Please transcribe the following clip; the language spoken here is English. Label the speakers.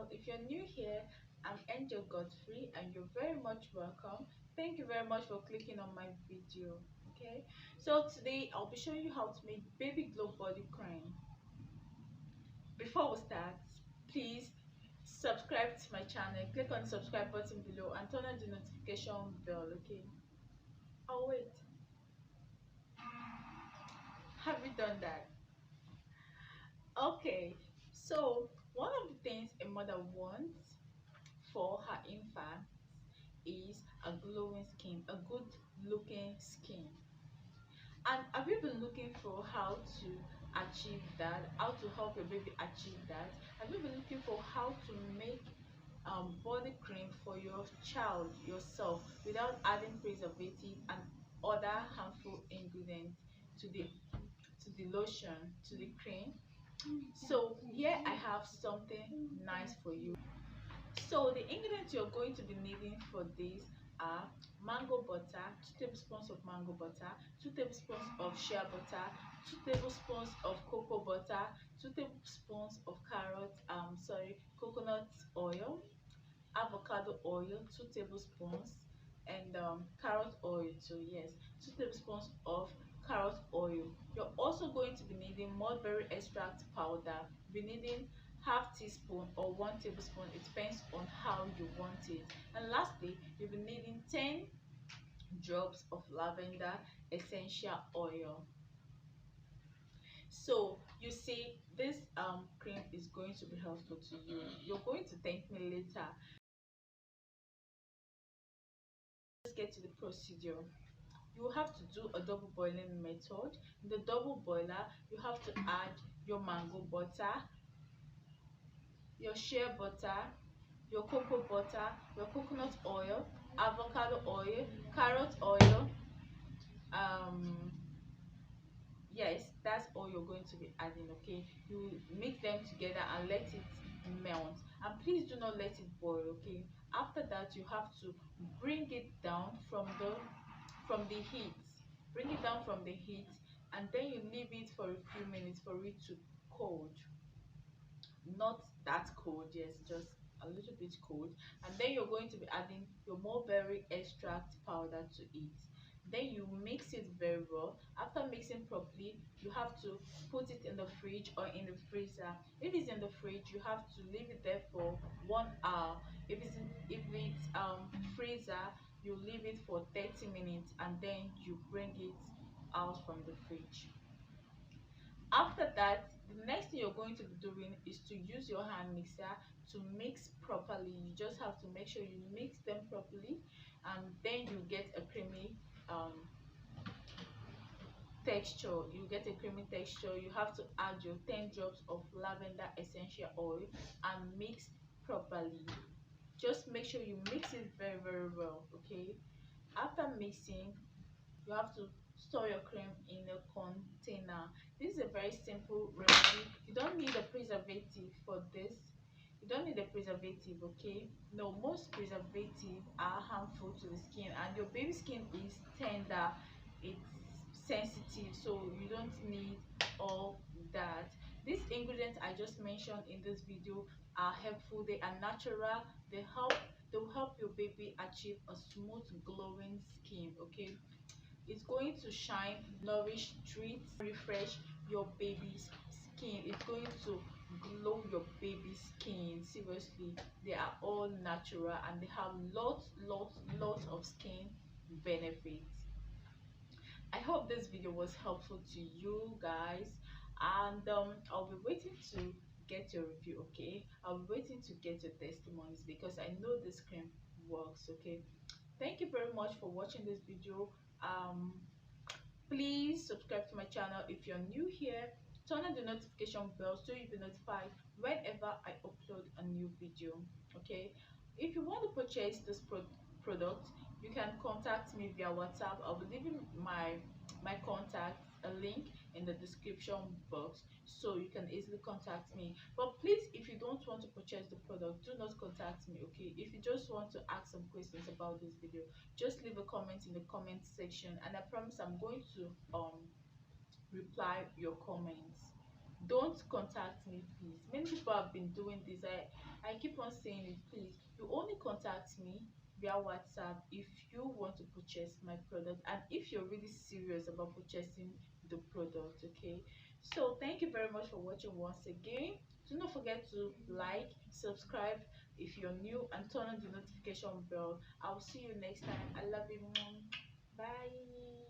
Speaker 1: channel. If you're new here, I'm Angel Godfrey and you're very much welcome. Thank you very much for clicking on my video. Okay, so today I'll be showing you how to make baby glow body cream. Before we start, please subscribe to my channel, click on the subscribe button below and turn on the notification bell. Okay, oh wait, have you done that? Okay, so one of the things a mother wants for her infant is a glowing skin, a good looking skin. And have you been looking for how to achieve that, how to help your baby achieve that? Have you been looking for how to make body cream for your child yourself without adding preservative and other harmful ingredients to the lotion, to the cream? So here I have something nice for you. So the ingredients you're going to be needing for this are mango butter, 2 tablespoons of mango butter, 2 tablespoons of shea butter, 2 tablespoons of cocoa butter, 2 tablespoons of coconut oil, avocado oil, 2 tablespoons, and carrot oil too. Yes, 2 tablespoons of carrot oil. You're also going to be needing mulberry extract powder. You'll be needing half teaspoon or 1 tablespoon. It depends on how you want it. And lastly, you'll be needing 10 drops of lavender essential oil. So you see, this cream is going to be helpful to you. You're going to thank me later. Let's get to the procedure. You have to do a double boiling method. In the double boiler, you have to add your mango butter, your shea butter, your cocoa butter, your coconut oil, avocado oil, carrot oil. Yes, that's all you're going to be adding. Okay, you mix them together and let it melt, and please do not let it boil. Okay, after that you have to bring it down from the heat. Bring it down from the heat, and then you leave it for a few minutes for it to cold. Not that cold, yes, just a little bit cold. And then you're going to be adding your mulberry extract powder to it. Then you mix it very well. After mixing properly, you have to put it in the fridge or in the freezer. If it's in the fridge, you have to leave it there for 1 hour. If it's freezer, you leave it for 30 minutes and then you bring it out from the fridge. After that, the next thing you're going to be doing is to use your hand mixer to mix properly. You just have to make sure you mix them properly, and then you get a creamy texture. You get a creamy texture. You have to add your 10 drops of lavender essential oil and mix properly. Just make sure you mix it very well. Okay, after mixing, you have to store your cream in a container. This is a very simple remedy. You don't need a preservative for this. You don't need a preservative. Okay, no, most preservatives are harmful to the skin, and your baby skin is tender, it's sensitive, so you don't need all that. These ingredients I just mentioned in this video are helpful. They are natural. They'll help your baby achieve a smooth glowing skin. Okay, it's going to shine, nourish, treat, refresh your baby's skin. It's going to glow your baby's skin. Seriously, they are all natural and they have lots of skin benefits. I hope this video was helpful to you guys, and I'll be waiting to get your review. Okay, I'll be waiting to get your testimonies because I know this cream works. Okay, thank you very much for watching this video. Please subscribe to my channel if you're new here. Turn on the notification bell so you'll be notified whenever I upload a new video. Okay, if you want to purchase this product, you can contact me via WhatsApp. I'll be leaving my contact a link in the description box so you can easily contact me. But please, if you don't want to purchase the product, do not contact me. Okay, if you just want to ask some questions about this video, just leave a comment in the comment section and I promise I'm going to reply your comments. don't contact me, please. Many people have been doing this. I keep on saying it, please. You only contact me via WhatsApp if you want to purchase my product and if you're really serious about purchasing the product. Okay, so thank you very much for watching once again. Do not forget to like, subscribe if you're new, and turn on the notification bell. I'll see you next time. I love you. Bye.